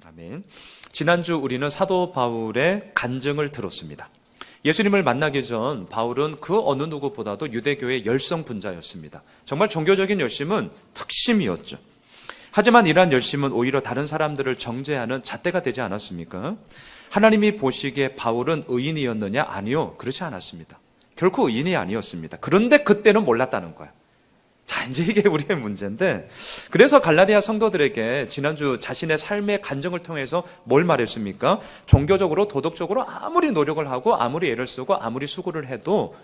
아멘. 지난주 우리는 사도 바울의 간증을 들었습니다. 예수님을 만나기 전 바울은 그 어느 누구보다도 유대교의 열성분자였습니다. 정말 종교적인 열심은 특심이었죠. 하지만 이러한 열심은 오히려 다른 사람들을 정죄하는 잣대가 되지 않았습니까? 하나님이 보시기에 바울은 의인이었느냐? 아니요, 그렇지 않았습니다. 결코 의인이 아니었습니다. 그런데 그때는 몰랐다는 거예요. 자, 이제 이게 우리의 문제인데, 그래서 갈라디아 성도들에게 지난주 자신의 삶의 간증을 통해서 뭘 말했습니까? 종교적으로, 도덕적으로 아무리 노력을 하고 아무리 애를 쓰고 아무리 수고를 해도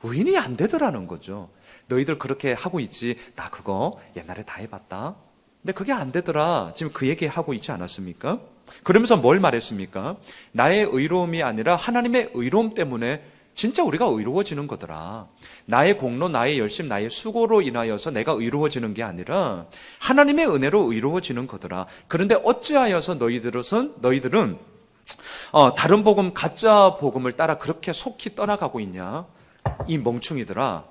의인이 안 되더라는 거죠. 너희들 그렇게 하고 있지, 나 그거 옛날에 다 해봤다. 근데 그게 안 되더라. 지금 그 얘기 하고 있지 않았습니까? 그러면서 뭘 말했습니까? 나의 의로움이 아니라 하나님의 의로움 때문에 진짜 우리가 의로워지는 거더라. 나의 공로, 나의 열심, 나의 수고로 인하여서 내가 의로워지는 게 아니라 하나님의 은혜로 의로워지는 거더라. 그런데 어찌하여서 너희들은 다른 복음, 가짜 복음을 따라 그렇게 속히 떠나가고 있냐? 이 멍충이들아.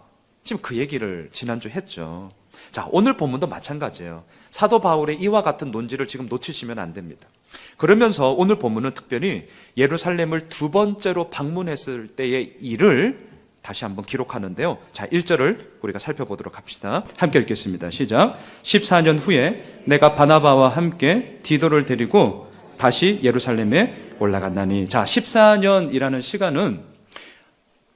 지금 그 얘기를 지난주 했죠. 자, 오늘 본문도 마찬가지예요. 사도 바울의 이와 같은 논지를 지금 놓치시면 안 됩니다. 그러면서 오늘 본문은 특별히 예루살렘을 두 번째로 방문했을 때의 일을 다시 한번 기록하는데요. 자, 1절을 우리가 살펴보도록 합시다. 함께 읽겠습니다. 시작. 14년 후에 내가 바나바와 함께 디도를 데리고 다시 예루살렘에 올라갔나니. 자, 14년이라는 시간은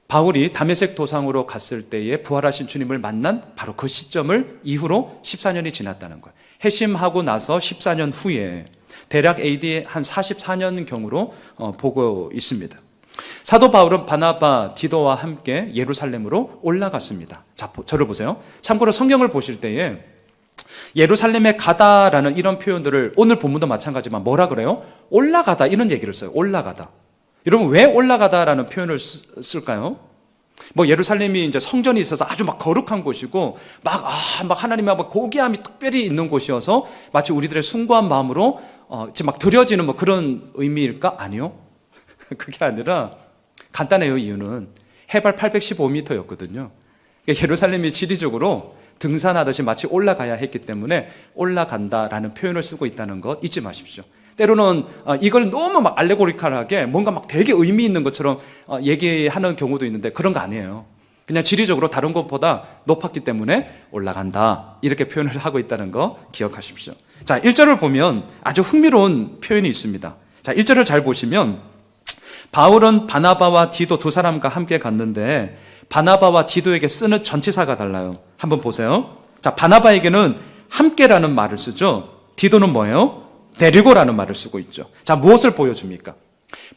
바울이 다메섹 도상으로 갔을 때에 부활하신 주님을 만난 바로 그 시점을 이후로 14년이 지났다는 거예요. 회심하고 나서 14년 후에 대략 AD 한 44년경으로 보고 있습니다. 사도 바울은 바나바, 디도와 함께 예루살렘으로 올라갔습니다. 자, 저를 보세요. 참고로 성경을 보실 때에 예루살렘에 가다라는 이런 표현들을 오늘 본문도 마찬가지지만 뭐라 그래요? 올라가다 이런 얘기를 써요. 올라가다. 여러분 왜 올라가다라는 표현을 쓸까요? 뭐 예루살렘이 이제 성전이 있어서 아주 막 거룩한 곳이고 막 하나님의 고귀함이 특별히 있는 곳이어서 마치 우리들의 숭고한 마음으로 지금 막 드려지는 뭐 그런 의미일까? 아니요. 그게 아니라 간단해요. 이유는 해발 815m였거든요. 예루살렘이 지리적으로 등산하듯이 마치 올라가야 했기 때문에 올라간다라는 표현을 쓰고 있다는 것 잊지 마십시오. 때로는 이걸 너무 막 알레고리컬하게 뭔가 막 되게 의미 있는 것처럼 얘기하는 경우도 있는데 그런 거 아니에요. 그냥 지리적으로 다른 곳보다 높았기 때문에 올라간다. 이렇게 표현을 하고 있다는 거 기억하십시오. 자, 1절을 보면 아주 흥미로운 표현이 있습니다. 자, 1절을 잘 보시면 바울은 바나바와 디도 두 사람과 함께 갔는데 바나바와 디도에게 쓰는 전치사가 달라요. 한번 보세요. 자, 바나바에게는 함께라는 말을 쓰죠. 디도는 뭐예요? 데리고라는 말을 쓰고 있죠. 자, 무엇을 보여줍니까?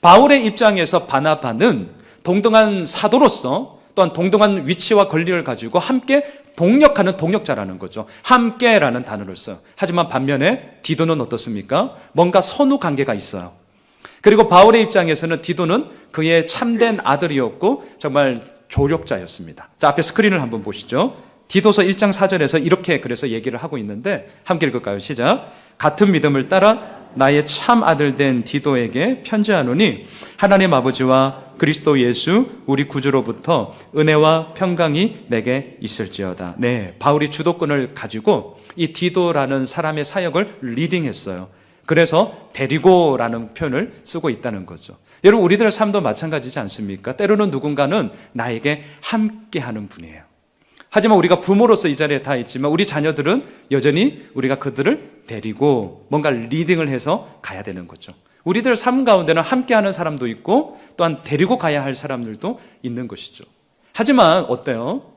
바울의 입장에서 바나바는 동등한 사도로서 또한 동등한 위치와 권리를 가지고 함께 동력하는 동력자라는 거죠. 함께라는 단어를 써요. 하지만 반면에 디도는 어떻습니까? 뭔가 선후 관계가 있어요. 그리고 바울의 입장에서는 디도는 그의 참된 아들이었고 정말 조력자였습니다. 자, 앞에 스크린을 한번 보시죠. 디도서 1장 4절에서 이렇게 그래서 얘기를 하고 있는데 함께 읽을까요? 시작. 같은 믿음을 따라 나의 참 아들 된 디도에게 편지하노니 하나님 아버지와 그리스도 예수 우리 구주로부터 은혜와 평강이 내게 있을지어다. 네, 바울이 주도권을 가지고 이 디도라는 사람의 사역을 리딩했어요. 그래서 데리고라는 표현을 쓰고 있다는 거죠. 여러분 우리들의 삶도 마찬가지지 않습니까? 때로는 누군가는 나에게 함께하는 분이에요. 하지만 우리가 부모로서 이 자리에 다 있지만 우리 자녀들은 여전히 우리가 그들을 데리고 뭔가 리딩을 해서 가야 되는 거죠. 우리들 삶 가운데는 함께하는 사람도 있고 또한 데리고 가야 할 사람들도 있는 것이죠. 하지만 어때요?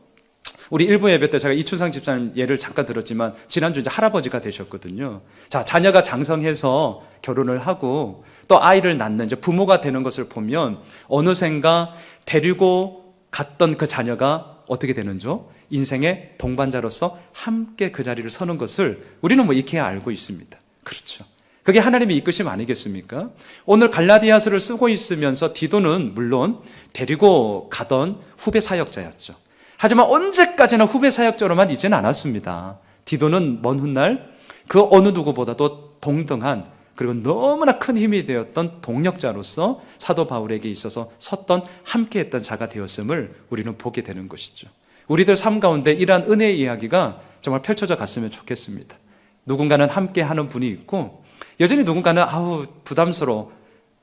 우리 일부 예배 때 제가 이춘상 집사님 예를 잠깐 들었지만 지난주 이제 할아버지가 되셨거든요. 자, 자녀가 장성해서 결혼을 하고 또 아이를 낳는 이제 부모가 되는 것을 보면 어느샌가 데리고 갔던 그 자녀가 어떻게 되는죠? 인생의 동반자로서 함께 그 자리를 서는 것을 우리는 뭐 익혀야 알고 있습니다. 그렇죠. 그게 하나님의 이끄심 아니겠습니까? 오늘 갈라디아서를 쓰고 있으면서 디도는 물론 데리고 가던 후배 사역자였죠. 하지만 언제까지나 후배 사역자로만 있지는 않았습니다. 디도는 먼 훗날 그 어느 누구보다도 동등한 그리고 너무나 큰 힘이 되었던 동력자로서 사도 바울에게 있어서 섰던 함께했던 자가 되었음을 우리는 보게 되는 것이죠. 우리들 삶 가운데 이러한 은혜의 이야기가 정말 펼쳐져 갔으면 좋겠습니다. 누군가는 함께하는 분이 있고 여전히 누군가는 아우 부담스러워,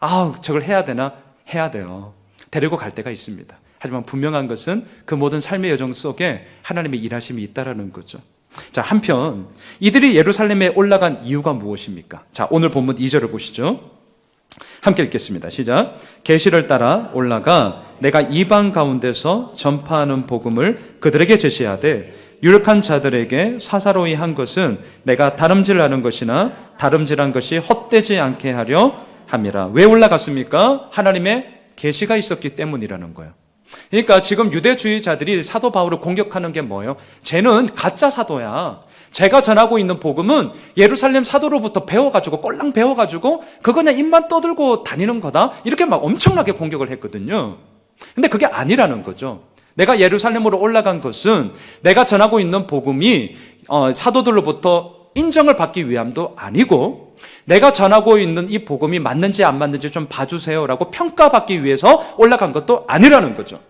아우 저걸 해야 되나? 해야 돼요. 데리고 갈 때가 있습니다. 하지만 분명한 것은 그 모든 삶의 여정 속에 하나님의 일하심이 있다라는 거죠. 자, 한편 이들이 예루살렘에 올라간 이유가 무엇입니까? 자, 오늘 본문 2절을 보시죠. 함께 읽겠습니다. 시작. 계시를 따라 올라가 내가 이방 가운데서 전파하는 복음을 그들에게 제시하되 유력한 자들에게 사사로이 한 것은 내가 다름질하는 것이나 다름질한 것이 헛되지 않게 하려 함이라. 왜 올라갔습니까? 하나님의 계시가 있었기 때문이라는 거예요. 그러니까 지금 유대주의자들이 사도 바울을 공격하는 게 뭐예요? 쟤는 가짜 사도야. 제가 전하고 있는 복음은 예루살렘 사도로부터 배워가지고 꼴랑 배워가지고 그거 그냥 입만 떠들고 다니는 거다. 이렇게 막 엄청나게 공격을 했거든요. 근데 그게 아니라는 거죠. 내가 예루살렘으로 올라간 것은 내가 전하고 있는 복음이 사도들로부터 인정을 받기 위함도 아니고 내가 전하고 있는 이 복음이 맞는지 안 맞는지 좀 봐주세요라고 평가받기 위해서 올라간 것도 아니라는 거죠.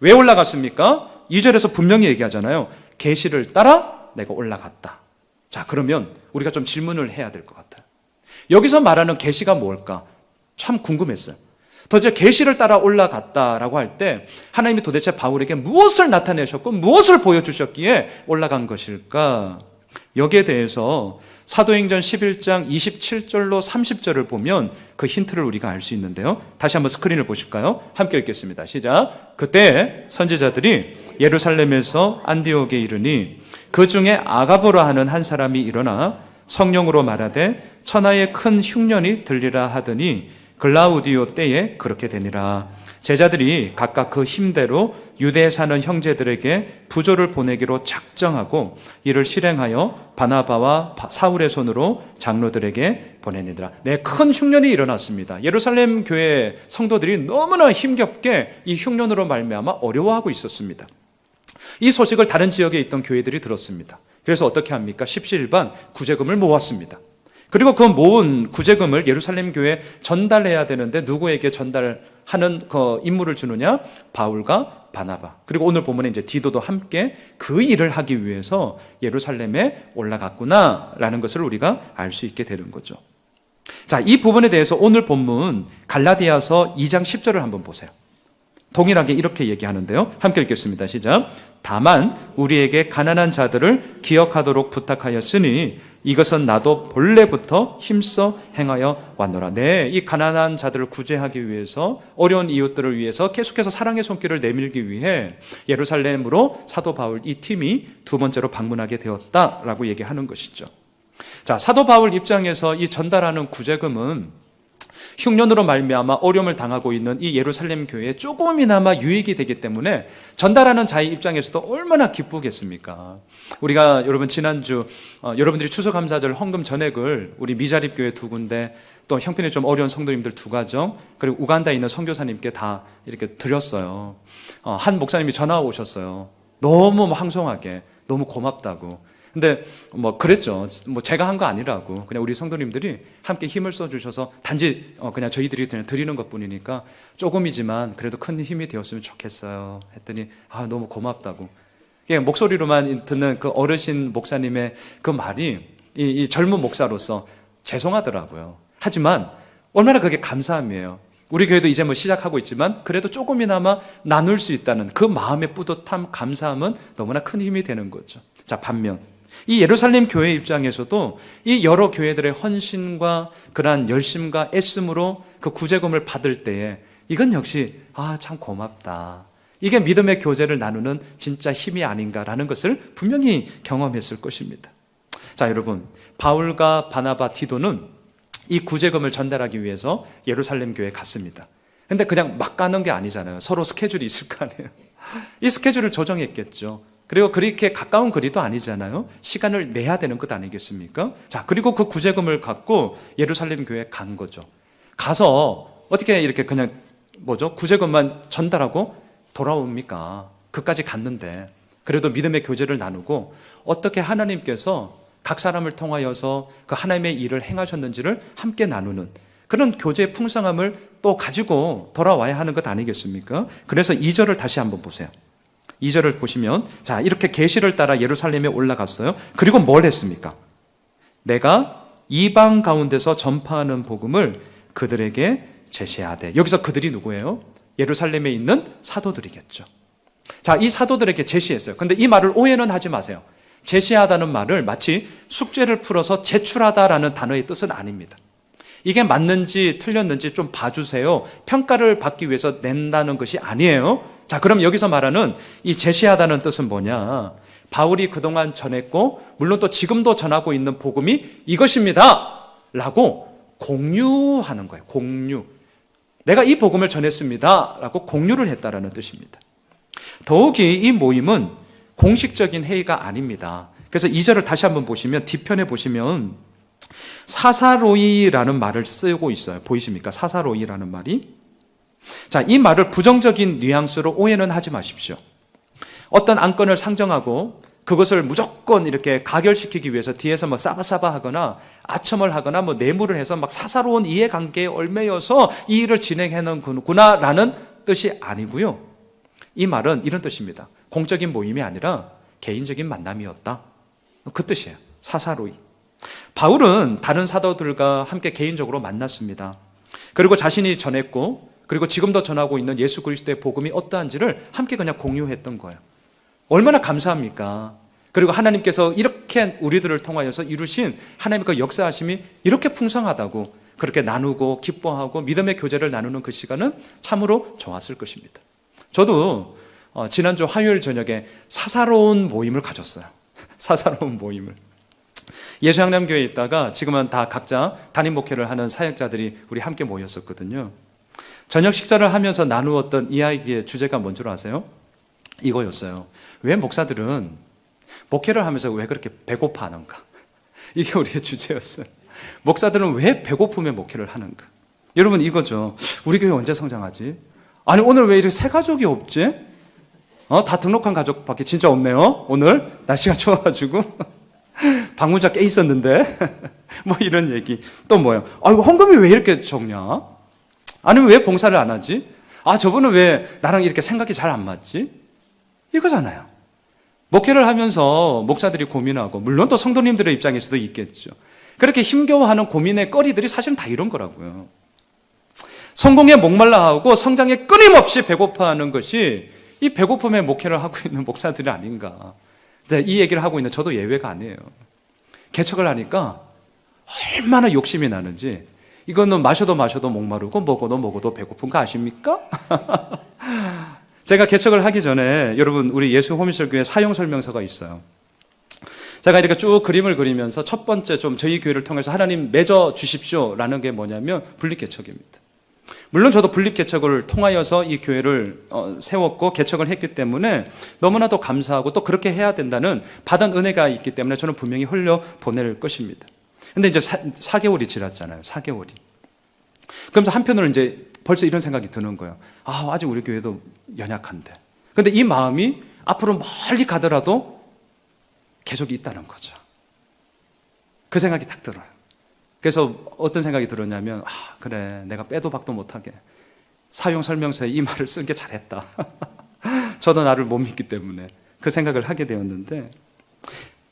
왜 올라갔습니까? 2절에서 분명히 얘기하잖아요. 계시를 따라 내가 올라갔다. 자, 그러면 우리가 좀 질문을 해야 될 것 같아요. 여기서 말하는 계시가 뭘까? 참 궁금했어요. 도대체 계시를 따라 올라갔다라고 할 때 하나님이 도대체 바울에게 무엇을 나타내셨고 무엇을 보여주셨기에 올라간 것일까? 여기에 대해서 사도행전 11장 27절로 30절을 보면 그 힌트를 우리가 알 수 있는데요. 다시 한번 스크린을 보실까요? 함께 읽겠습니다. 시작. 그때 선지자들이 예루살렘에서 안디옥에 이르니 그 중에 아가보라 하는 한 사람이 일어나 성령으로 말하되 천하에 큰 흉년이 들리라 하더니 글라우디오 때에 그렇게 되니라. 제자들이 각각 그 힘대로 유대에 사는 형제들에게 부조를 보내기로 작정하고 이를 실행하여 바나바와 사울의 손으로 장로들에게 보내니라. 네, 큰 흉년이 일어났습니다. 예루살렘 교회 성도들이 너무나 힘겹게 이 흉년으로 말미암아 어려워하고 있었습니다. 이 소식을 다른 지역에 있던 교회들이 들었습니다. 그래서 어떻게 합니까? 십시일반 구제금을 모았습니다. 그리고 그 모은 구제금을 예루살렘 교회에 전달해야 되는데 누구에게 전달하는 그 임무를 주느냐? 바울과 바나바. 그리고 오늘 본문에 이제 디도도 함께 그 일을 하기 위해서 예루살렘에 올라갔구나라는 것을 우리가 알 수 있게 되는 거죠. 자, 이 부분에 대해서 오늘 본문 갈라디아서 2장 10절을 한번 보세요. 동일하게 이렇게 얘기하는데요. 함께 읽겠습니다. 시작. 다만 우리에게 가난한 자들을 기억하도록 부탁하였으니 이것은 나도 본래부터 힘써 행하여 왔노라. 네, 이 가난한 자들을 구제하기 위해서 어려운 이웃들을 위해서 계속해서 사랑의 손길을 내밀기 위해 예루살렘으로 사도 바울 이 팀이 두 번째로 방문하게 되었다라고 얘기하는 것이죠. 자, 사도 바울 입장에서 이 전달하는 구제금은 흉년으로 말미암아 어려움을 당하고 있는 이 예루살렘 교회에 조금이나마 유익이 되기 때문에 전달하는 자의 입장에서도 얼마나 기쁘겠습니까? 우리가 여러분 지난주 여러분들이 추수감사절 헌금 전액을 우리 미자립 교회 2군데 또 형편이 좀 어려운 성도님들 2가정 그리고 우간다에 있는 선교사님께 다 이렇게 드렸어요. 한 목사님이 전화 오셨어요. 너무 황송하게 너무 고맙다고. 근데 그랬죠. 제가 한 거 아니라고. 그냥 우리 성도님들이 함께 힘을 써주셔서 단지 그냥 저희들이 그냥 드리는 것뿐이니까 조금이지만 그래도 큰 힘이 되었으면 좋겠어요. 했더니 너무 고맙다고. 목소리로만 듣는 그 어르신 목사님의 그 말이 이 젊은 목사로서 죄송하더라고요. 하지만 얼마나 그게 감사함이에요. 우리 교회도 이제 시작하고 있지만 그래도 조금이나마 나눌 수 있다는 그 마음의 뿌듯함, 감사함은 너무나 큰 힘이 되는 거죠. 자, 반면 이 예루살렘 교회 입장에서도 이 여러 교회들의 헌신과 그러한 열심과 애씀으로 그 구제금을 받을 때에 이건 역시 참 고맙다. 이게 믿음의 교제를 나누는 진짜 힘이 아닌가라는 것을 분명히 경험했을 것입니다. 자, 여러분, 바울과 바나바, 디도는 이 구제금을 전달하기 위해서 예루살렘 교회에 갔습니다. 근데 그냥 막 가는 게 아니잖아요. 서로 스케줄이 있을 거 아니에요. 이 스케줄을 조정했겠죠. 그리고 그렇게 가까운 거리도 아니잖아요. 시간을 내야 되는 것 아니겠습니까? 자, 그리고 그 구제금을 갖고 예루살렘 교회에 간 거죠. 가서 어떻게 이렇게 그냥 구제금만 전달하고 돌아옵니까? 그까지 갔는데 그래도 믿음의 교제를 나누고 어떻게 하나님께서 각 사람을 통하여서 그 하나님의 일을 행하셨는지를 함께 나누는 그런 교제의 풍성함을 또 가지고 돌아와야 하는 것 아니겠습니까? 그래서 2절을 다시 한번 보세요. 2절을 보시면 자, 이렇게 계시를 따라 예루살렘에 올라갔어요. 그리고 뭘 했습니까? 내가 이방 가운데서 전파하는 복음을 그들에게 제시하되. 여기서 그들이 누구예요? 예루살렘에 있는 사도들이겠죠. 자, 이 사도들에게 제시했어요. 근데 이 말을 오해는 하지 마세요. 제시하다는 말을 마치 숙제를 풀어서 제출하다라는 단어의 뜻은 아닙니다. 이게 맞는지 틀렸는지 좀 봐주세요. 평가를 받기 위해서 낸다는 것이 아니에요. 자, 그럼 여기서 말하는 이 제시하다는 뜻은 뭐냐? 바울이 그동안 전했고 물론 또 지금도 전하고 있는 복음이 이것입니다 라고 공유하는 거예요. 공유. 내가 이 복음을 전했습니다 라고 공유를 했다라는 뜻입니다. 더욱이 이 모임은 공식적인 회의가 아닙니다. 그래서 2절을 다시 한번 보시면 뒤편에 보시면 사사로이라는 말을 쓰고 있어요. 보이십니까? 사사로이라는 말이. 자, 이 말을 부정적인 뉘앙스로 오해는 하지 마십시오. 어떤 안건을 상정하고 그것을 무조건 이렇게 가결시키기 위해서 뒤에서 뭐 싸바싸바 하거나 아첨을 하거나 뭐 내무를 해서 막 사사로운 이해관계에 얽매여서 이 일을 진행해놓구나 라는 뜻이 아니고요. 이 말은 이런 뜻입니다. 공적인 모임이 아니라 개인적인 만남이었다. 그 뜻이에요. 사사로이. 바울은 다른 사도들과 함께 개인적으로 만났습니다. 그리고 자신이 전했고 그리고 지금도 전하고 있는 예수 그리스도의 복음이 어떠한지를 함께 그냥 공유했던 거예요. 얼마나 감사합니까? 그리고 하나님께서 이렇게 우리들을 통하여서 이루신 하나님의 그 역사하심이 이렇게 풍성하다고 그렇게 나누고 기뻐하고 믿음의 교제를 나누는 그 시간은 참으로 좋았을 것입니다. 저도 지난주 화요일 저녁에 사사로운 모임을 가졌어요. 사사로운 모임을. 예수양남교회에 있다가 지금은 다 각자 담임 목회를 하는 사역자들이 우리 함께 모였었거든요. 저녁 식사를 하면서 나누었던 이야기의 주제가 뭔 줄 아세요? 이거였어요. 왜 목사들은 목회를 하면서 왜 그렇게 배고파하는가? 이게 우리의 주제였어요. 목사들은 왜 배고픔에 목회를 하는가? 여러분 이거죠. 우리 교회 언제 성장하지? 아니 오늘 왜 이렇게 새 가족이 없지? 다 등록한 가족밖에 진짜 없네요. 오늘 날씨가 좋아가지고 방문자 꽤 있었는데 뭐 이런 얘기. 또 뭐예요? 이거 헌금이 왜 이렇게 적냐? 아니면 왜 봉사를 안 하지? 저분은 왜 나랑 이렇게 생각이 잘 안 맞지? 이거잖아요. 목회를 하면서 목사들이 고민하고 물론 또 성도님들의 입장에서도 있겠죠. 그렇게 힘겨워하는 고민의 거리들이 사실은 다 이런 거라고요. 성공에 목말라하고 성장에 끊임없이 배고파하는 것이 이 배고픔에 목회를 하고 있는 목사들이 아닌가. 근데 이 얘기를 하고 있는 저도 예외가 아니에요. 개척을 하니까 얼마나 욕심이 나는지 이거는 마셔도 목마르고 먹어도 배고픈 거 아십니까? 제가 개척을 하기 전에 여러분 우리 예수 호미철교회 사용 설명서가 있어요. 제가 이렇게 쭉 그림을 그리면서 첫 번째 좀 저희 교회를 통해서 하나님 맺어 주십시오라는 게 뭐냐면 분립개척입니다. 물론 저도 분립개척을 통하여서 이 교회를 세웠고 개척을 했기 때문에 너무나도 감사하고 또 그렇게 해야 된다는 받은 은혜가 있기 때문에 저는 분명히 흘려보낼 것입니다. 근데 이제 4개월이 지났잖아요. 4개월이. 그러면서 한편으로 이제 벌써 이런 생각이 드는 거예요. 아직 우리 교회도 연약한데. 근데 이 마음이 앞으로 멀리 가더라도 계속 있다는 거죠. 그 생각이 딱 들어요. 그래서 어떤 생각이 들었냐면 그래 내가 빼도 박도 못하게 사용 설명서에 이 말을 쓴 게 잘했다. 저도 나를 못 믿기 때문에 그 생각을 하게 되었는데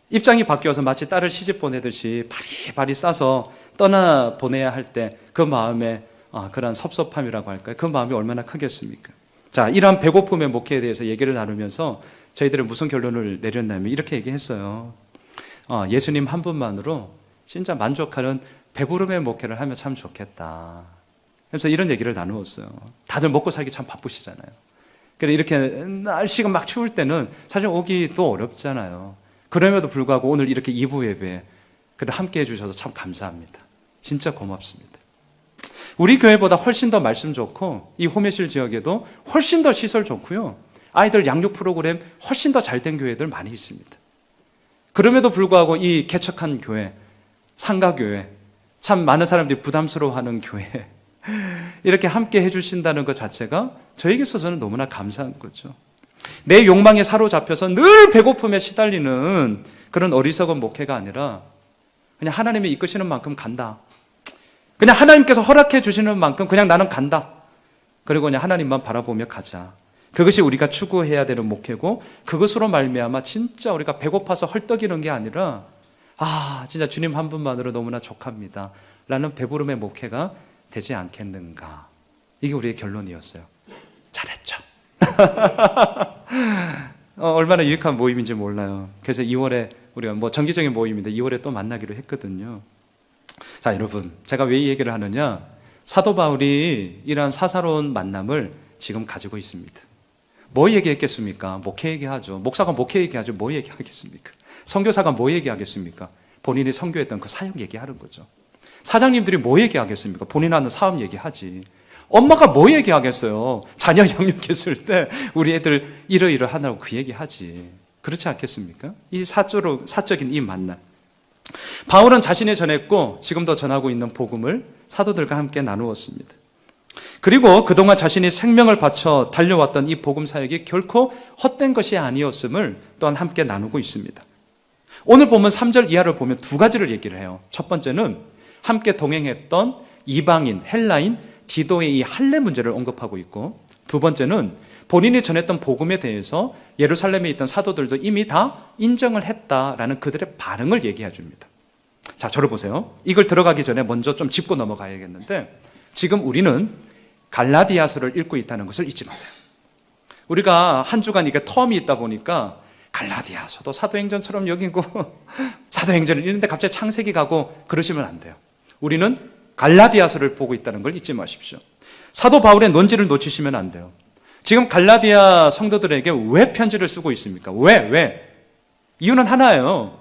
입장이 바뀌어서 마치 딸을 시집 보내듯이 바리바리 싸서 떠나 보내야 할 때 그 마음에 그런 섭섭함이라고 할까요? 그 마음이 얼마나 크겠습니까? 자, 이러한 배고픔의 목회에 대해서 얘기를 나누면서 저희들은 무슨 결론을 내렸냐면 이렇게 얘기했어요. 예수님 한 분만으로 진짜 만족하는 배부름의 목회를 하면 참 좋겠다. 그래서 이런 얘기를 나누었어요. 다들 먹고 살기 참 바쁘시잖아요. 그래 이렇게 날씨가 막 추울 때는 사실 오기 또 어렵잖아요. 그럼에도 불구하고 오늘 이렇게 2부 예배 함께 해주셔서 참 감사합니다. 진짜 고맙습니다. 우리 교회보다 훨씬 더 말씀 좋고 이 호메실 지역에도 훨씬 더 시설 좋고요. 아이들 양육 프로그램 훨씬 더 잘된 교회들 많이 있습니다. 그럼에도 불구하고 이 개척한 교회, 상가교회, 참 많은 사람들이 부담스러워하는 교회 이렇게 함께 해주신다는 것 자체가 저에게 있어서는 너무나 감사한 거죠. 내 욕망에 사로잡혀서 늘 배고픔에 시달리는 그런 어리석은 목회가 아니라 그냥 하나님이 이끄시는 만큼 간다. 그냥 하나님께서 허락해 주시는 만큼 그냥 나는 간다. 그리고 그냥 하나님만 바라보며 가자. 그것이 우리가 추구해야 되는 목회고 그것으로 말미암아 진짜 우리가 배고파서 헐떡이는 게 아니라 진짜 주님 한 분만으로 너무나 족합니다 라는 배부름의 목회가 되지 않겠는가. 이게 우리의 결론이었어요. 잘했죠. 얼마나 유익한 모임인지 몰라요. 그래서 2월에 우리가 정기적인 모임인데 2월에 또 만나기로 했거든요. 자, 여러분, 제가 왜 이 얘기를 하느냐? 사도 바울이 이러한 사사로운 만남을 지금 가지고 있습니다. 뭐 얘기했겠습니까? 목회 얘기하죠. 목사가 목회 얘기하죠. 뭐 얘기하겠습니까? 선교사가 뭐 얘기하겠습니까? 본인이 선교했던 그 사역 얘기하는 거죠. 사장님들이 뭐 얘기하겠습니까? 본인 하는 사업 얘기하지. 엄마가 뭐 얘기하겠어요? 자녀 양육했을 때 우리 애들 이러이러하라고 그 얘기하지. 그렇지 않겠습니까? 이 사적인 이 만남. 바울은 자신이 전했고 지금도 전하고 있는 복음을 사도들과 함께 나누었습니다. 그리고 그동안 자신이 생명을 바쳐 달려왔던 이 복음 사역이 결코 헛된 것이 아니었음을 또한 함께 나누고 있습니다. 오늘 보면 3절 이하를 보면 두 가지를 얘기를 해요. 첫 번째는 함께 동행했던 이방인, 헬라인, 디도의 이 할례 문제를 언급하고 있고, 두 번째는 본인이 전했던 복음에 대해서 예루살렘에 있던 사도들도 이미 다 인정을 했다라는 그들의 반응을 얘기해 줍니다. 자, 저를 보세요. 이걸 들어가기 전에 먼저 좀 짚고 넘어가야겠는데, 지금 우리는 갈라디아서를 읽고 있다는 것을 잊지 마세요. 우리가 한 주간 이게 텀이 있다 보니까 갈라디아서도 사도행전처럼 여기고 사도행전을 읽는데 갑자기 창세기 가고 그러시면 안 돼요. 우리는 갈라디아서를 보고 있다는 걸 잊지 마십시오. 사도 바울의 논지를 놓치시면 안 돼요. 지금 갈라디아 성도들에게 왜 편지를 쓰고 있습니까? 왜? 이유는 하나예요.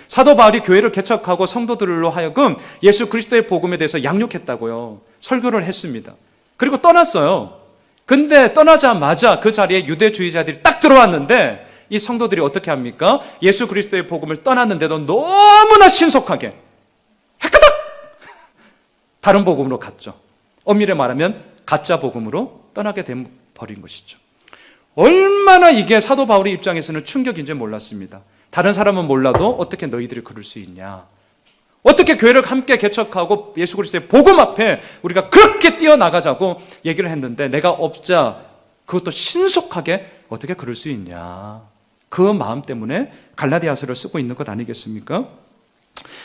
사도 바울이 교회를 개척하고 성도들로 하여금 예수 그리스도의 복음에 대해서 양육했다고요. 설교를 했습니다. 그리고 떠났어요. 근데 떠나자마자 그 자리에 유대주의자들이 딱 들어왔는데 이 성도들이 어떻게 합니까? 예수 그리스도의 복음을 떠났는데도 너무나 신속하게 헷가닥 다른 복음으로 갔죠. 엄밀히 말하면 가짜 복음으로 떠나게 버린 것이죠. 얼마나 이게 사도 바울의 입장에서는 충격인지 몰랐습니다. 다른 사람은 몰라도 어떻게 너희들이 그럴 수 있냐? 어떻게 교회를 함께 개척하고 예수 그리스도의 복음 앞에 우리가 그렇게 뛰어나가자고 얘기를 했는데 내가 없자 그것도 신속하게 어떻게 그럴 수 있냐? 그 마음 때문에 갈라디아서를 쓰고 있는 것 아니겠습니까?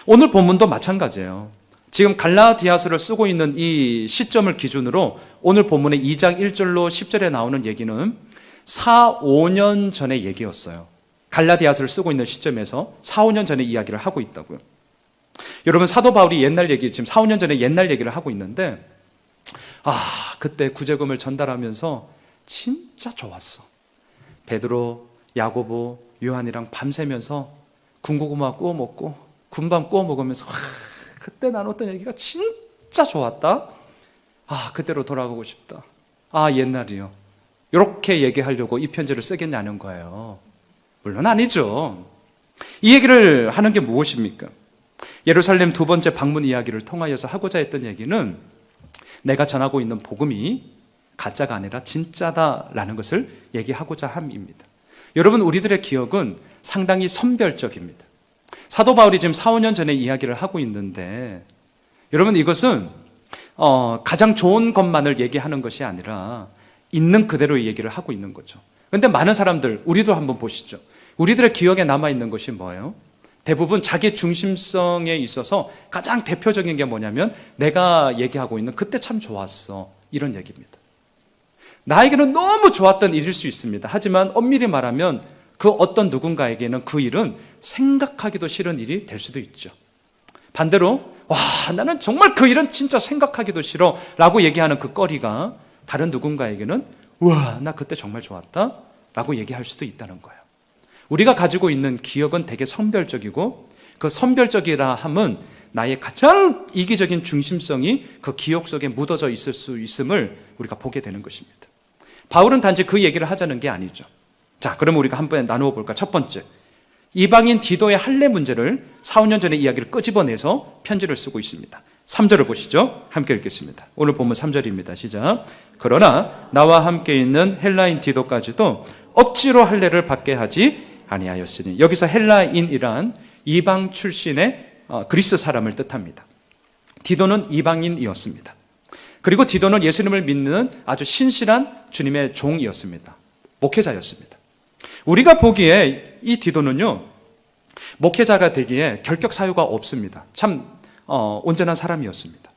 오늘 본문도 마찬가지예요. 지금 갈라디아서를 쓰고 있는 이 시점을 기준으로 오늘 본문의 2장 1절로 10절에 나오는 얘기는 4, 5년 전의 얘기였어요. 갈라디아서를 쓰고 있는 시점에서 4, 5년 전의 이야기를 하고 있다고요. 여러분, 사도 바울이 옛날 얘기, 지금 4, 5년 전에 옛날 얘기를 하고 있는데 그때 구제금을 전달하면서 진짜 좋았어. 베드로, 야고보, 요한이랑 밤새면서 군고구마 구워 먹고 군밤 구워 먹으면서 그때 나눴던 얘기가 진짜 좋았다. 그때로 돌아가고 싶다. 옛날이요. 이렇게 얘기하려고 이 편지를 쓰겠냐는 거예요. 물론 아니죠. 이 얘기를 하는 게 무엇입니까? 예루살렘 두 번째 방문 이야기를 통하여서 하고자 했던 얘기는 내가 전하고 있는 복음이 가짜가 아니라 진짜다라는 것을 얘기하고자 함입니다. 여러분, 우리들의 기억은 상당히 선별적입니다. 사도 바울이 지금 4, 5년 전에 이야기를 하고 있는데 여러분, 이것은 가장 좋은 것만을 얘기하는 것이 아니라 있는 그대로 얘기를 하고 있는 거죠. 그런데 많은 사람들, 우리도 한번 보시죠. 우리들의 기억에 남아있는 것이 뭐예요? 대부분 자기 중심성에 있어서 가장 대표적인 게 뭐냐면 내가 얘기하고 있는 그때 참 좋았어, 이런 얘기입니다. 나에게는 너무 좋았던 일일 수 있습니다. 하지만 엄밀히 말하면 그 어떤 누군가에게는 그 일은 생각하기도 싫은 일이 될 수도 있죠. 반대로 나는 정말 그 일은 진짜 생각하기도 싫어 라고 얘기하는 그 거리가 다른 누군가에게는 나 그때 정말 좋았다 라고 얘기할 수도 있다는 거예요. 우리가 가지고 있는 기억은 되게 선별적이고 그 선별적이라 함은 나의 가장 이기적인 중심성이 그 기억 속에 묻어져 있을 수 있음을 우리가 보게 되는 것입니다. 바울은 단지 그 얘기를 하자는 게 아니죠. 자, 그럼 우리가 한번 나누어 볼까? 첫 번째, 이방인 디도의 할례 문제를 4, 5년 전의 이야기를 끄집어내서 편지를 쓰고 있습니다. 3절을 보시죠. 함께 읽겠습니다. 오늘 본문 3절입니다. 시작. 그러나 나와 함께 있는 헬라인 디도까지도 억지로 할례를 받게 하지 아니하였으니, 여기서 헬라인이란 이방 출신의 그리스 사람을 뜻합니다. 디도는 이방인이었습니다. 그리고 디도는 예수님을 믿는 아주 신실한 주님의 종이었습니다. 목회자였습니다. 우리가 보기에 이 디도는요, 목회자가 되기에 결격 사유가 없습니다. 참 온전한 사람이었습니다.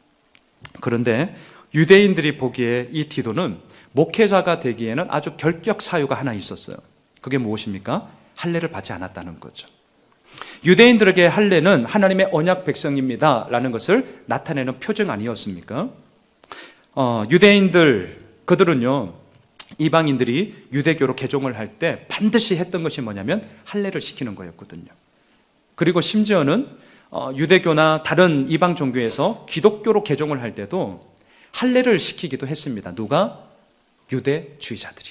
그런데 유대인들이 보기에 이 디도는 목회자가 되기에는 아주 결격 사유가 하나 있었어요. 그게 무엇입니까? 할례를 받지 않았다는 거죠. 유대인들에게 할례는 하나님의 언약 백성입니다 라는 것을 나타내는 표징 아니었습니까? 유대인들, 그들은요, 이방인들이 유대교로 개종을 할 때 반드시 했던 것이 뭐냐면 할례를 시키는 거였거든요. 그리고 심지어는 유대교나 다른 이방 종교에서 기독교로 개종을 할 때도 할례를 시키기도 했습니다. 누가? 유대주의자들이.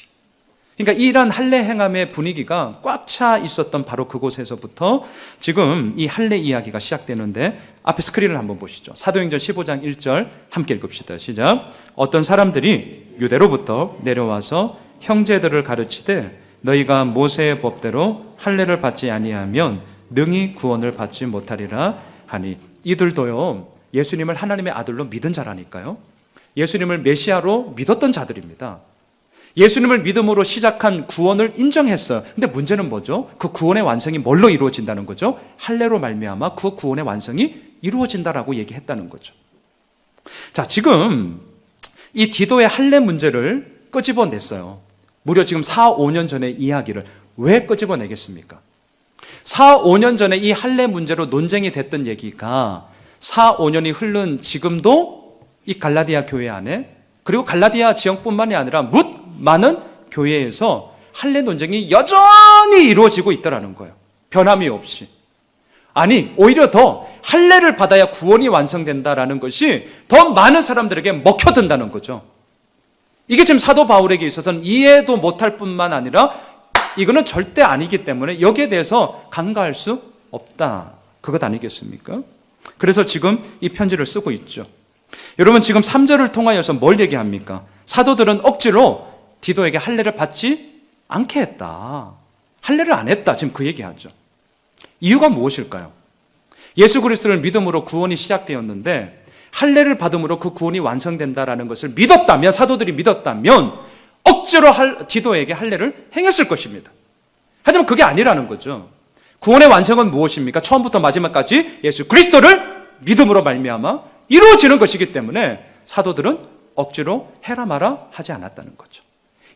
그러니까 이런 할례 행함의 분위기가 꽉 차 있었던 바로 그곳에서부터 지금 이 할례 이야기가 시작되는데, 앞에 스크린을 한번 보시죠. 사도행전 15장 1절 함께 읽읍시다. 시작. 어떤 사람들이 유대로부터 내려와서 형제들을 가르치되 너희가 모세의 법대로 할례를 받지 아니하면 능히 구원을 받지 못하리라 하니. 이들도요, 예수님을 하나님의 아들로 믿은 자라니까요. 예수님을 메시아로 믿었던 자들입니다. 예수님을 믿음으로 시작한 구원을 인정했어요. 근데 문제는 뭐죠? 그 구원의 완성이 뭘로 이루어진다는 거죠? 할례로 말미암아 그 구원의 완성이 이루어진다라고 얘기했다는 거죠. 자, 지금 이 디도의 할례 문제를 끄집어냈어요. 무려 지금 4, 5년 전의 이야기를 왜 끄집어내겠습니까? 4, 5년 전에 이 할례 문제로 논쟁이 됐던 얘기가 4, 5년이 흐른 지금도 이 갈라디아 교회 안에, 그리고 갈라디아 지역뿐만이 아니라 많은 교회에서 할례 논쟁이 여전히 이루어지고 있다는 거예요. 변함이 없이. 아니, 오히려 더 할례를 받아야 구원이 완성된다라는 것이 더 많은 사람들에게 먹혀든다는 거죠. 이게 지금 사도 바울에게 있어서는 이해도 못할 뿐만 아니라 이거는 절대 아니기 때문에 여기에 대해서 간과할 수 없다. 그것 아니겠습니까? 그래서 지금 이 편지를 쓰고 있죠. 여러분, 지금 3절을 통하여서 뭘 얘기합니까? 사도들은 억지로 디도에게 할례를 받지 않게 했다. 할례를 안 했다. 지금 그 얘기하죠. 이유가 무엇일까요? 예수 그리스도를 믿음으로 구원이 시작되었는데 할례를 받음으로 그 구원이 완성된다라는 것을 믿었다면, 사도들이 믿었다면 억지로 디도에게 할례를 행했을 것입니다. 하지만 그게 아니라는 거죠. 구원의 완성은 무엇입니까? 처음부터 마지막까지 예수 그리스도를 믿음으로 말미암아 이루어지는 것이기 때문에 사도들은 억지로 해라 마라 하지 않았다는 거죠.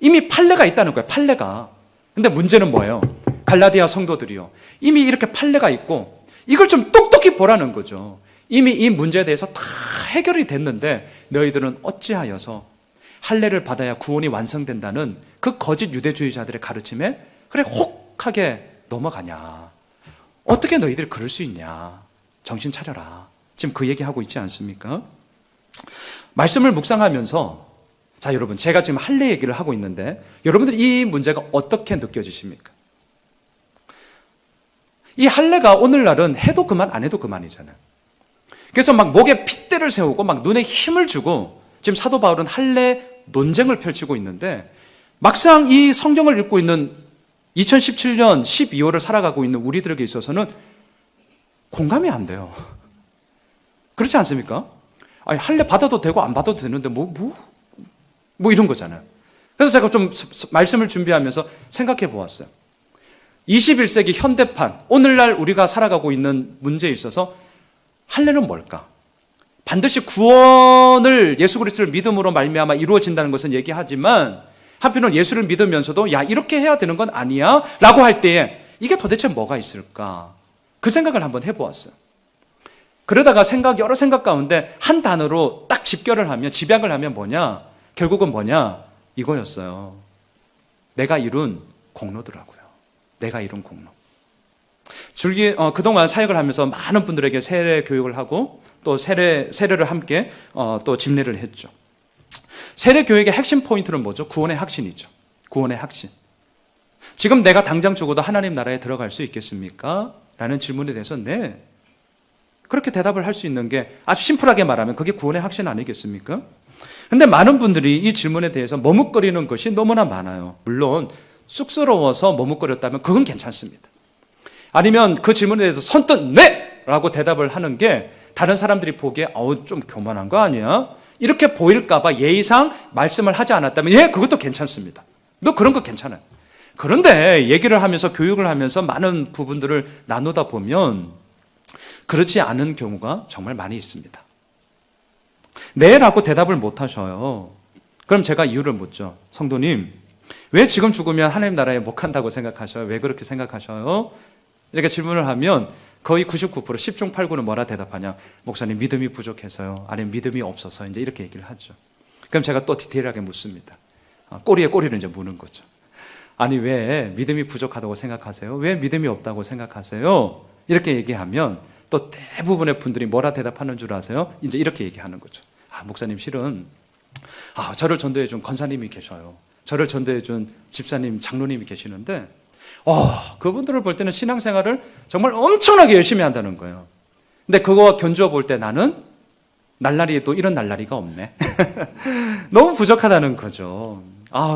이미 판례가 있다는 거예요. 판례가. 근데 문제는 뭐예요? 갈라디아 성도들이요, 이미 이렇게 판례가 있고 이걸 좀 똑똑히 보라는 거죠. 이미 이 문제에 대해서 다 해결이 됐는데 너희들은 어찌하여서 할례를 받아야 구원이 완성된다는 그 거짓 유대주의자들의 가르침에 그래 혹하게 넘어가냐. 어떻게 너희들이 그럴 수 있냐. 정신 차려라. 지금 그 얘기하고 있지 않습니까? 말씀을 묵상하면서, 자, 여러분, 제가 지금 할례 얘기를 하고 있는데 여러분들 이 문제가 어떻게 느껴지십니까? 이 할례가 오늘날은 해도 그만 안 해도 그만이잖아요. 그래서 막 목에 핏대를 세우고 막 눈에 힘을 주고 지금 사도 바울은 할례 논쟁을 펼치고 있는데 막상 이 성경을 읽고 있는 2017년 12월을 살아가고 있는 우리들에게 있어서는 공감이 안 돼요. 그렇지 않습니까? 아니, 할례 받아도 되고 안 받아도 되는데 뭐 이런 거잖아요. 그래서 제가 좀 말씀을 준비하면서 생각해 보았어요. 21세기 현대판, 오늘날 우리가 살아가고 있는 문제에 있어서 할례는 뭘까? 반드시 구원을 예수 그리스도를 믿음으로 말미암아 이루어진다는 것은 얘기하지만 한편으로는 예수를 믿으면서도 야, 이렇게 해야 되는 건 아니야 라고 할 때에 이게 도대체 뭐가 있을까? 그 생각을 한번 해보았어요. 그러다가 여러 생각 가운데 한 단어로 딱 집결을 하면, 집약을 하면 뭐냐? 결국은 뭐냐? 이거였어요. 내가 이룬 공로더라고요. 내가 이룬 공로. 그동안 사역을 하면서 많은 분들에게 세례 교육을 하고 또 세례를 함께 또 집례를 했죠. 세례 교육의 핵심 포인트는 뭐죠? 구원의 확신이죠. 구원의 확신. 지금 내가 당장 죽어도 하나님 나라에 들어갈 수 있겠습니까? 라는 질문에 대해서 네. 그렇게 대답을 할 수 있는 게 아주 심플하게 말하면 그게 구원의 확신 아니겠습니까? 근데 많은 분들이 이 질문에 대해서 머뭇거리는 것이 너무나 많아요. 물론 쑥스러워서 머뭇거렸다면 그건 괜찮습니다. 아니면 그 질문에 대해서 선뜻 네! 라고 대답을 하는 게 다른 사람들이 보기에 좀 교만한 거 아니야? 이렇게 보일까 봐 예의상 말씀을 하지 않았다면 예, 그것도 괜찮습니다. 너 그런 거 괜찮아요. 그런데 얘기를 하면서 교육을 하면서 많은 부분들을 나누다 보면 그렇지 않은 경우가 정말 많이 있습니다. 네 라고 대답을 못 하셔요. 그럼 제가 이유를 묻죠. 성도님, 왜 지금 죽으면 하나님 나라에 못 간다고 생각하셔요? 왜 그렇게 생각하셔요? 이렇게 질문을 하면 거의 99%, 10중 8구는 뭐라 대답하냐? 목사님, 믿음이 부족해서요. 아니면 믿음이 없어서 이제 이렇게 얘기를 하죠. 그럼 제가 또 디테일하게 묻습니다. 꼬리에 꼬리를 이제 무는 거죠. 아니, 왜 믿음이 부족하다고 생각하세요? 왜 믿음이 없다고 생각하세요? 이렇게 얘기하면 또 대부분의 분들이 뭐라 대답하는 줄 아세요? 이제 이렇게 얘기하는 거죠. 목사님, 실은 저를 전도해 준 권사님이 계셔요. 저를 전도해 준 집사님, 장로님이 계시는데 그분들을 볼 때는 신앙생활을 정말 엄청나게 열심히 한다는 거예요. 근데 그거와 견주어 볼 때 나는 날라리에 또 이런 날라리가 없네. 너무 부족하다는 거죠.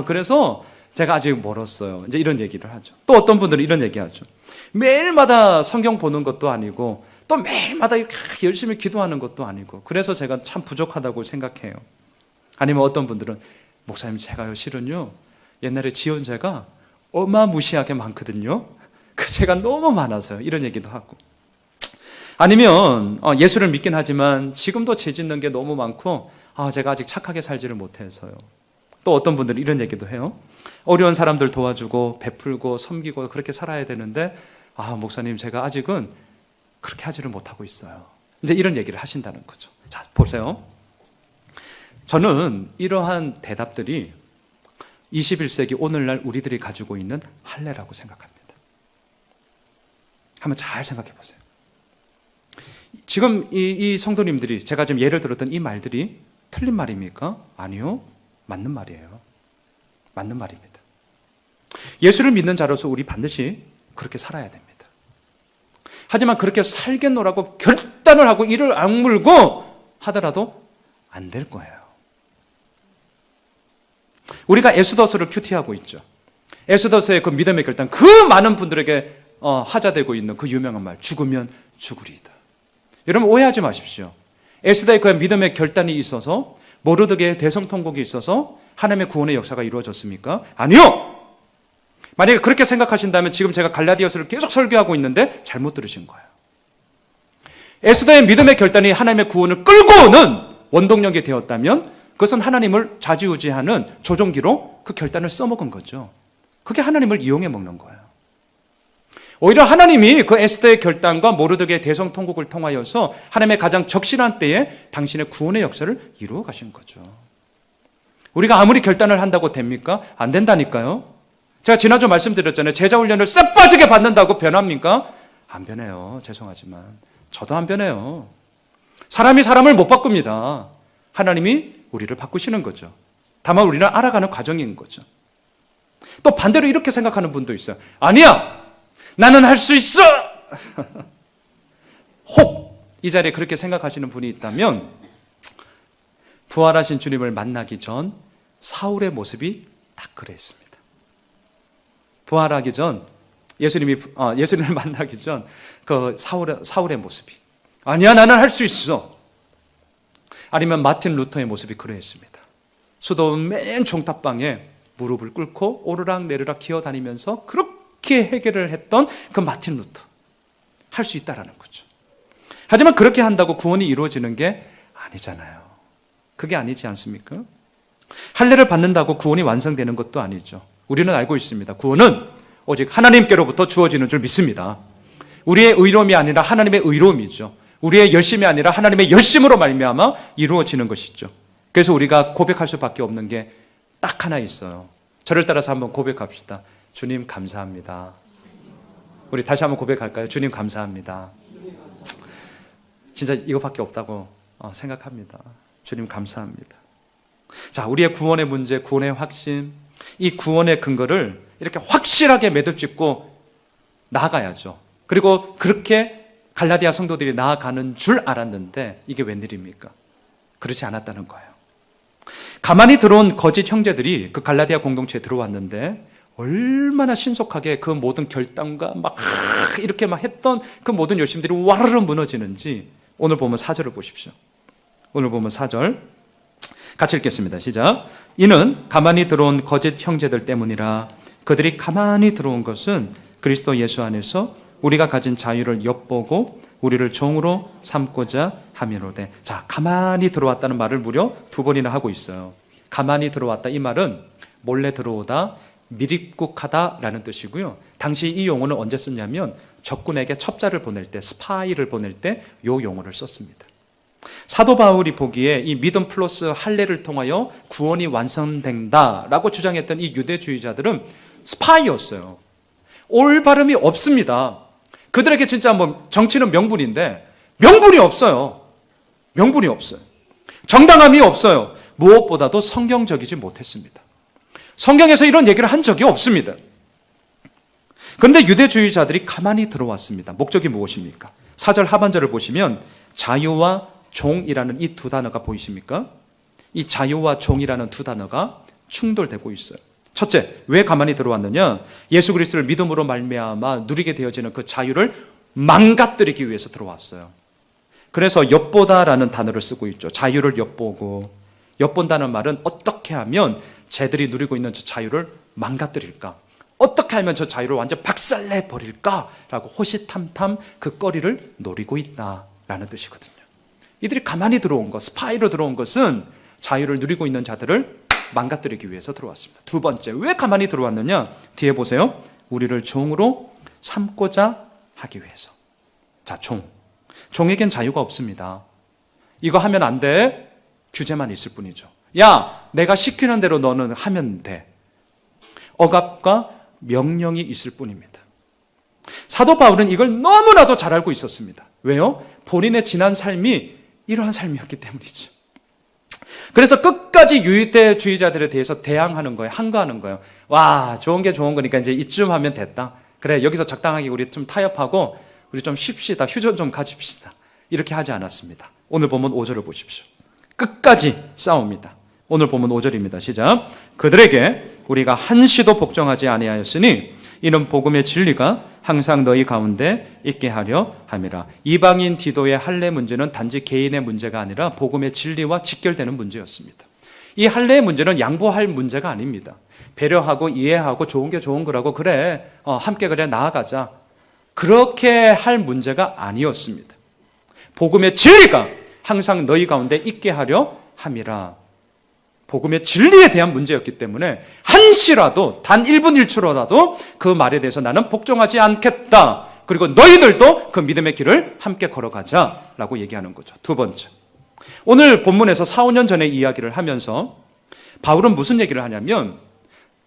그래서 제가 아직 멀었어요. 이제 이런 얘기를 하죠. 또 어떤 분들은 이런 얘기 하죠. 매일마다 성경 보는 것도 아니고 또 매일마다 이렇게 열심히 기도하는 것도 아니고 그래서 제가 참 부족하다고 생각해요. 아니면 어떤 분들은 목사님, 제가요 실은요 옛날에 지은 죄가 어마무시하게 많거든요. 그 죄가 너무 많아서요. 이런 얘기도 하고. 아니면 예수를 믿긴 하지만 지금도 죄 짓는 게 너무 많고 제가 아직 착하게 살지를 못해서요. 또 어떤 분들은 이런 얘기도 해요. 어려운 사람들 도와주고 베풀고 섬기고 그렇게 살아야 되는데 목사님, 제가 아직은 그렇게 하지를 못하고 있어요. 이제 이런 얘기를 하신다는 거죠. 자, 보세요. 저는 이러한 대답들이 21세기 오늘날 우리들이 가지고 있는 할례라고 생각합니다. 한번 잘 생각해 보세요. 지금 이 성도님들이 제가 지금 예를 들었던 이 말들이 틀린 말입니까? 아니요. 맞는 말이에요. 맞는 말입니다. 예수를 믿는 자로서 우리 반드시 그렇게 살아야 됩니다. 하지만 그렇게 살겠노라고 결단을 하고 이를 악물고 하더라도 안 될 거예요. 우리가 에스더서를 큐티하고 있죠. 에스더서의 그 믿음의 결단, 그 많은 분들에게 하자되고 있는 그 유명한 말, 죽으면 죽으리이다. 여러분 오해하지 마십시오. 에스더의 그 믿음의 결단이 있어서 모르드게의 대성통곡이 있어서 하나님의 구원의 역사가 이루어졌습니까? 아니요! 만약에 그렇게 생각하신다면 지금 제가 갈라디아서를 계속 설교하고 있는데 잘못 들으신 거예요. 에스더의 믿음의 결단이 하나님의 구원을 끌고 오는 원동력이 되었다면 그것은 하나님을 좌지우지하는 조종기로 그 결단을 써먹은 거죠. 그게 하나님을 이용해 먹는 거예요. 오히려 하나님이 그 에스더의 결단과 모르드게의 대성통곡을 통하여서 하나님의 가장 적실한 때에 당신의 구원의 역사를 이루어 가신 거죠. 우리가 아무리 결단을 한다고 됩니까? 안 된다니까요. 제가 지난주 말씀드렸잖아요. 제자훈련을 싹 빠지게 받는다고 변합니까? 안 변해요. 죄송하지만 저도 안 변해요. 사람이 사람을 못 바꿉니다. 하나님이 우리를 바꾸시는 거죠. 다만 우리는 알아가는 과정인 거죠. 또 반대로 이렇게 생각하는 분도 있어요. 아니야! 나는 할 수 있어! 혹 이 자리에 그렇게 생각하시는 분이 있다면 부활하신 주님을 만나기 전 사울의 모습이 딱 그랬습니다. 부활하기 전 예수님을 만나기 전 그 사울의 모습이 아니야, 나는 할 수 있어. 아니면 마틴 루터의 모습이 그러했습니다. 수도 맨 종탑방에 무릎을 꿇고 오르락 내리락 기어다니면서 그렇게 해결을 했던 그 마틴 루터. 할 수 있다라는 거죠. 하지만 그렇게 한다고 구원이 이루어지는 게 아니잖아요. 그게 아니지 않습니까? 할례를 받는다고 구원이 완성되는 것도 아니죠. 우리는 알고 있습니다. 구원은 오직 하나님께로부터 주어지는 줄 믿습니다. 우리의 의로움이 아니라 하나님의 의로움이죠. 우리의 열심이 아니라 하나님의 열심으로 말미암아 이루어지는 것이죠. 그래서 우리가 고백할 수밖에 없는 게 딱 하나 있어요. 저를 따라서 한번 고백합시다. 주님 감사합니다. 우리 다시 한번 고백할까요? 주님 감사합니다. 진짜 이거밖에 없다고 생각합니다. 주님 감사합니다. 자, 우리의 구원의 문제, 구원의 확신, 이 구원의 근거를 이렇게 확실하게 매듭짓고 나아가야죠. 그리고 그렇게 갈라디아 성도들이 나아가는 줄 알았는데 이게 웬일입니까? 그렇지 않았다는 거예요. 가만히 들어온 거짓 형제들이 그 갈라디아 공동체에 들어왔는데 얼마나 신속하게 그 모든 결단과 막 이렇게 막 했던 그 모든 열심들이 와르르 무너지는지 오늘 보면 4절을 보십시오. 오늘 보면 4절 같이 읽겠습니다. 시작. 이는 가만히 들어온 거짓 형제들 때문이라 그들이 가만히 들어온 것은 그리스도 예수 안에서 우리가 가진 자유를 엿보고 우리를 종으로 삼고자 함이로되. 자, 가만히 들어왔다는 말을 무려 2번이나 하고 있어요. 가만히 들어왔다, 이 말은 몰래 들어오다, 미립국하다라는 뜻이고요. 당시 이 용어는 언제 썼냐면 적군에게 첩자를 보낼 때, 스파이를 보낼 때 이 용어를 썼습니다. 사도 바울이 보기에 이 믿음 플러스 할례를 통하여 구원이 완성된다라고 주장했던 이 유대주의자들은 스파이였어요. 올바름이 없습니다. 그들에게 진짜 뭐 정치는 명분인데 명분이 없어요. 명분이 없어요. 정당함이 없어요. 무엇보다도 성경적이지 못했습니다. 성경에서 이런 얘기를 한 적이 없습니다. 그런데 유대주의자들이 가만히 들어왔습니다. 목적이 무엇입니까? 4절 하반절을 보시면 자유와 종이라는 이 2 단어가 보이십니까? 이 자유와 종이라는 2 단어가 충돌되고 있어요. 첫째, 왜 가만히 들어왔느냐? 예수 그리스도를 믿음으로 말미암아 누리게 되어지는 그 자유를 망가뜨리기 위해서 들어왔어요. 그래서 엿보다라는 단어를 쓰고 있죠. 자유를 엿보고, 엿본다는 말은 어떻게 하면 쟤들이 누리고 있는 저 자유를 망가뜨릴까? 어떻게 하면 저 자유를 완전 박살내 버릴까라고 호시탐탐 그 거리를 노리고 있다라는 뜻이거든요. 이들이 가만히 들어온 것, 스파이로 들어온 것은 자유를 누리고 있는 자들을 망가뜨리기 위해서 들어왔습니다. 2번째, 왜 가만히 들어왔느냐? 뒤에 보세요. 우리를 종으로 삼고자 하기 위해서. 자, 종에겐 자유가 없습니다. 이거 하면 안 돼. 규제만 있을 뿐이죠. 야, 내가 시키는 대로 너는 하면 돼. 억압과 명령이 있을 뿐입니다. 사도 바울은 이걸 너무나도 잘 알고 있었습니다. 왜요? 본인의 지난 삶이 이러한 삶이었기 때문이죠. 그래서 끝까지 유대주의자들에 대해서 대항하는 거예요. 항거하는 거예요. 와, 좋은 게 좋은 거니까 이제 이쯤 하면 됐다. 그래, 여기서 적당하게 우리 좀 타협하고 우리 좀 쉽시다. 휴전 좀 가집시다. 이렇게 하지 않았습니다. 오늘 보면 5절을 보십시오. 끝까지 싸웁니다. 오늘 보면 5절입니다. 시작. 그들에게 우리가 한시도 복종하지 아니하였으니 이는 복음의 진리가 항상 너희 가운데 있게 하려 함이라. 이방인 디도의 할례 문제는 단지 개인의 문제가 아니라 복음의 진리와 직결되는 문제였습니다. 이 할례의 문제는 양보할 문제가 아닙니다. 배려하고 이해하고 좋은 게 좋은 거라고, 그래, 함께 그래 나아가자, 그렇게 할 문제가 아니었습니다. 복음의 진리가 항상 너희 가운데 있게 하려 함이라. 복음의 진리에 대한 문제였기 때문에 한시라도, 단 1분 1초라도 그 말에 대해서 나는 복종하지 않겠다. 그리고 너희들도 그 믿음의 길을 함께 걸어가자라고 얘기하는 거죠. 2번째, 오늘 본문에서 4, 5년 전의 이야기를 하면서 바울은 무슨 얘기를 하냐면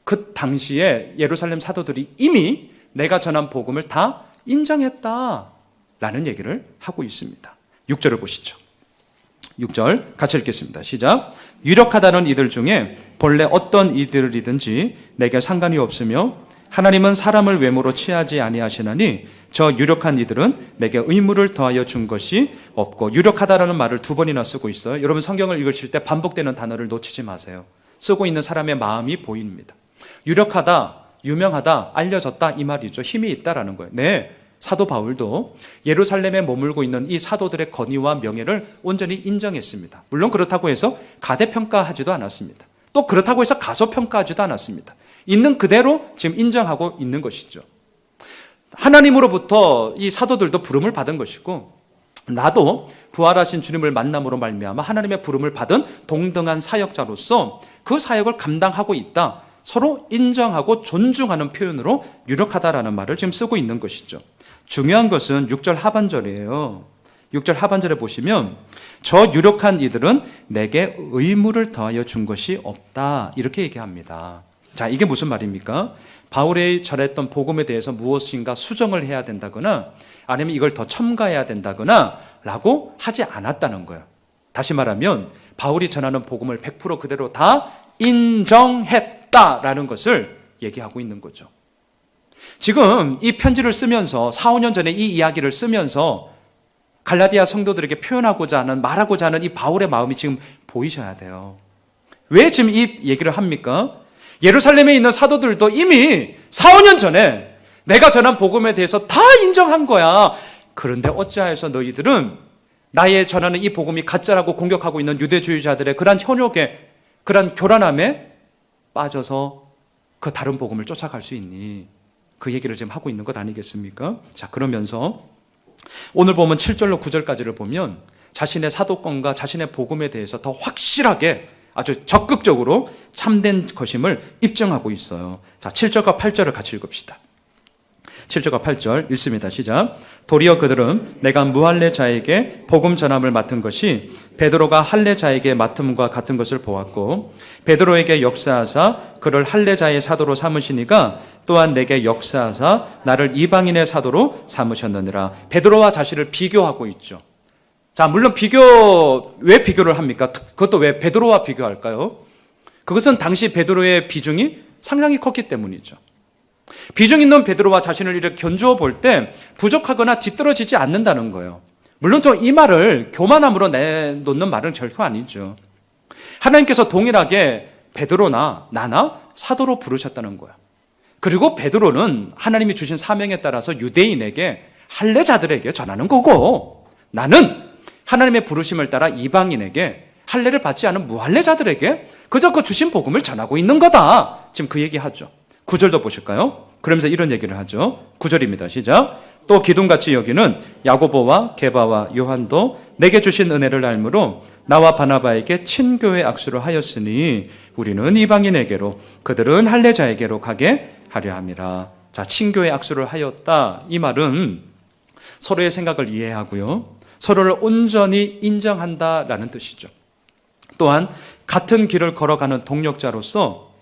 그 당시에 예루살렘 사도들이 이미 내가 전한 복음을 다 인정했다라는 얘기를 하고 있습니다. 6절을 보시죠. 6절 같이 읽겠습니다. 시작. 유력하다는 이들 중에 본래 어떤 이들이든지 내게 상관이 없으며 하나님은 사람을 외모로 취하지 아니하시나니 저 유력한 이들은 내게 의무를 더하여 준 것이 없고. 유력하다라는 말을 2번이나 쓰고 있어요. 여러분 성경을 읽으실 때 반복되는 단어를 놓치지 마세요. 쓰고 있는 사람의 마음이 보입니다. 유력하다, 유명하다, 알려졌다, 이 말이죠. 힘이 있다라는 거예요. 네, 사도 바울도 예루살렘에 머물고 있는 이 사도들의 권위와 명예를 온전히 인정했습니다. 물론 그렇다고 해서 가대평가하지도 않았습니다. 또 그렇다고 해서 가소평가하지도 않았습니다. 있는 그대로 지금 인정하고 있는 것이죠. 하나님으로부터 이 사도들도 부름을 받은 것이고, 나도 부활하신 주님을 만남으로 말미암아 하나님의 부름을 받은 동등한 사역자로서 그 사역을 감당하고 있다, 서로 인정하고 존중하는 표현으로 유력하다라는 말을 지금 쓰고 있는 것이죠. 중요한 것은 6절 하반절이에요. 6절 하반절에 보시면 저 유력한 이들은 내게 의무를 더하여 준 것이 없다, 이렇게 얘기합니다. 자, 이게 무슨 말입니까? 바울이 전했던 복음에 대해서 무엇인가 수정을 해야 된다거나 아니면 이걸 더 첨가해야 된다거나 라고 하지 않았다는 거예요. 다시 말하면 바울이 전하는 복음을 100% 그대로 다 인정했다라는 것을 얘기하고 있는 거죠. 지금 이 편지를 쓰면서 4, 5년 전에 이 이야기를 쓰면서 갈라디아 성도들에게 표현하고자 하는, 말하고자 하는 이 바울의 마음이 지금 보이셔야 돼요. 왜 지금 이 얘기를 합니까? 예루살렘에 있는 사도들도 이미 4, 5년 전에 내가 전한 복음에 대해서 다 인정한 거야. 그런데 어찌하여서 너희들은 나의 전하는 이 복음이 가짜라고 공격하고 있는 유대주의자들의 그러한 현혹에, 그러한 교란함에 빠져서 그 다른 복음을 쫓아갈 수 있니? 그 얘기를 지금 하고 있는 것 아니겠습니까? 자, 그러면서 오늘 보면 7절로 9절까지를 보면 자신의 사도권과 자신의 복음에 대해서 더 확실하게 아주 적극적으로 참된 것임을 입증하고 있어요. 자, 7절과 8절을 같이 읽읍시다. 7절과 8절 읽습니다. 시작. 도리어 그들은 내가 무할례자에게 복음 전함을 맡은 것이 베드로가 할례자에게 맡음과 같은 것을 보았고 베드로에게 역사하사 그를 할례자의 사도로 삼으시니가 또한 내게 역사하사 나를 이방인의 사도로 삼으셨느니라. 베드로와 자신을 비교하고 있죠. 자, 물론 왜 비교를 합니까? 그것도 왜 베드로와 비교할까요? 그것은 당시 베드로의 비중이 상당히 컸기 때문이죠. 비중 있는 베드로와 자신을 이렇게 견주어 볼 때 부족하거나 뒤떨어지지 않는다는 거예요. 물론 이 말을 교만함으로 내놓는 말은 결코 아니죠. 하나님께서 동일하게 베드로나 나나 사도로 부르셨다는 거예요. 그리고 베드로는 하나님이 주신 사명에 따라서 유대인에게 할례자들에게 전하는 거고 나는 하나님의 부르심을 따라 이방인에게 할례를 받지 않은 무할례자들에게 그저 그 주신 복음을 전하고 있는 거다. 지금 그 얘기하죠. 9절도 보실까요? 그러면서 이런 얘기를 하죠. 9절입니다. 시작. 또 기둥같이 여기는 야고보와 게바와 요한도 내게 주신 은혜를 알므로 나와 바나바에게 친교의 악수를 하였으니 우리는 이방인에게로 그들은 할례자에게로 가게 하려 함이라. 자, 친교의 악수를 하였다. 이 말은 서로의 생각을 이해하고요. 서로를 온전히 인정한다라는 뜻이죠. 또한 같은 길을 걸어가는 동력자로서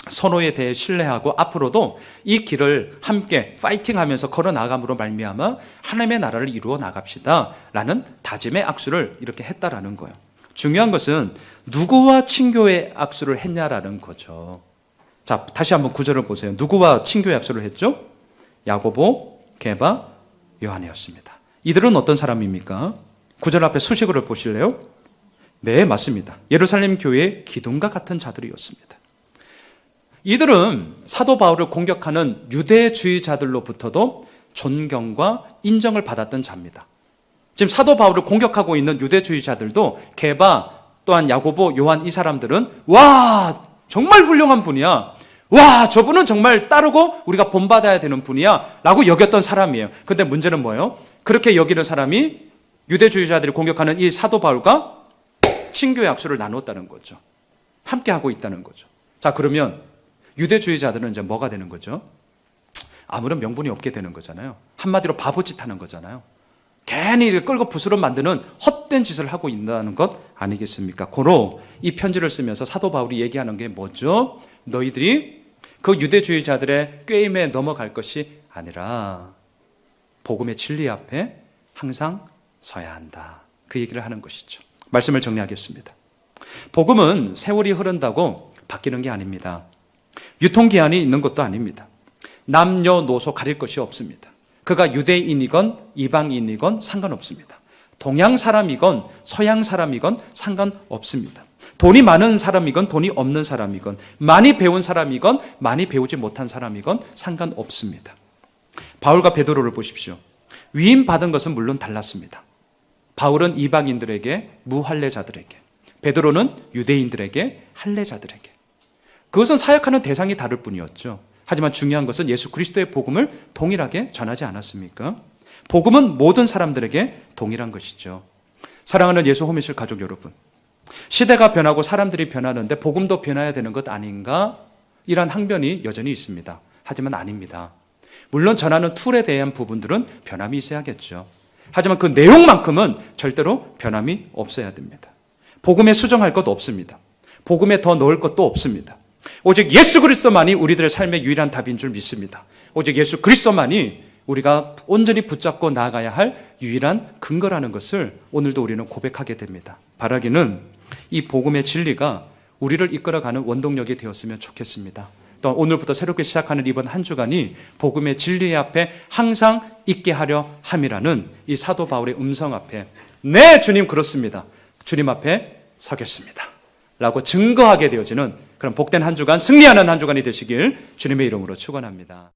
서로에 대해 신뢰하고 앞으로도 이 길을 함께 파이팅하면서 걸어나감으로 말미암아 하나님의 나라를 이루어 나갑시다 라는 다짐의 악수를 이렇게 했다라는 거예요. 중요한 것은 누구와 친교의 악수를 했냐라는 거죠. 자, 다시 한번 9절을 보세요. 누구와 친교의 악수를 했죠? 야고보, 게바, 요한이었습니다. 이들은 어떤 사람입니까? 9절 앞에 수식어를 보실래요? 네, 맞습니다. 예루살렘 교회의 기둥과 같은 자들이었습니다. 이들은 사도 바울을 공격하는 유대주의자들로부터도 존경과 인정을 받았던 자입니다. 지금 사도 바울을 공격하고 있는 유대주의자들도 게바, 또한 야고보, 요한 이 사람들은 와, 정말 훌륭한 분이야. 와, 저분은 정말 따르고 우리가 본받아야 되는 분이야 라고 여겼던 사람이에요. 근데 문제는 뭐예요? 그렇게 여기는 사람이 유대주의자들이 공격하는 이 사도 바울과 친교의 악수를 나눴다는 거죠. 함께 하고 있다는 거죠. 자, 그러면 유대주의자들은 이제 뭐가 되는 거죠? 아무런 명분이 없게 되는 거잖아요. 한마디로 바보짓 하는 거잖아요. 괜히 끌고 부스럼 만드는 헛된 짓을 하고 있다는 것 아니겠습니까? 고로 이 편지를 쓰면서 사도 바울이 얘기하는 게 뭐죠? 너희들이 그 유대주의자들의 꾀임에 넘어갈 것이 아니라 복음의 진리 앞에 항상 서야 한다. 그 얘기를 하는 것이죠. 말씀을 정리하겠습니다. 복음은 세월이 흐른다고 바뀌는 게 아닙니다. 유통기한이 있는 것도 아닙니다. 남녀노소 가릴 것이 없습니다. 그가 유대인이건 이방인이건 상관없습니다. 동양 사람이건 서양 사람이건 상관없습니다. 돈이 많은 사람이건 돈이 없는 사람이건 많이 배운 사람이건 많이 배우지 못한 사람이건 상관없습니다. 바울과 베드로를 보십시오. 위임 받은 것은 물론 달랐습니다. 바울은 이방인들에게 무할례자들에게, 베드로는 유대인들에게 할례자들에게. 그것은 사역하는 대상이 다를 뿐이었죠. 하지만 중요한 것은 예수 그리스도의 복음을 동일하게 전하지 않았습니까? 복음은 모든 사람들에게 동일한 것이죠. 사랑하는 예수 호미실 가족 여러분, 시대가 변하고 사람들이 변하는데 복음도 변해야 되는 것 아닌가? 이런 항변이 여전히 있습니다. 하지만 아닙니다. 물론 전하는 툴에 대한 부분들은 변함이 있어야겠죠. 하지만 그 내용만큼은 절대로 변함이 없어야 됩니다. 복음에 수정할 것도 없습니다. 복음에 더 넣을 것도 없습니다. 오직 예수 그리스도만이 우리들의 삶의 유일한 답인 줄 믿습니다. 오직 예수 그리스도만이 우리가 온전히 붙잡고 나아가야 할 유일한 근거라는 것을 오늘도 우리는 고백하게 됩니다. 바라기는 이 복음의 진리가 우리를 이끌어가는 원동력이 되었으면 좋겠습니다. 또 오늘부터 새롭게 시작하는 이번 한 주간이 복음의 진리 앞에 항상 있게 하려 함이라는 이 사도 바울의 음성 앞에 네 주님 그렇습니다. 주님 앞에 서겠습니다. 라고 증거하게 되어지는 그런 복된 한 주간, 승리하는 한 주간이 되시길 주님의 이름으로 축원합니다.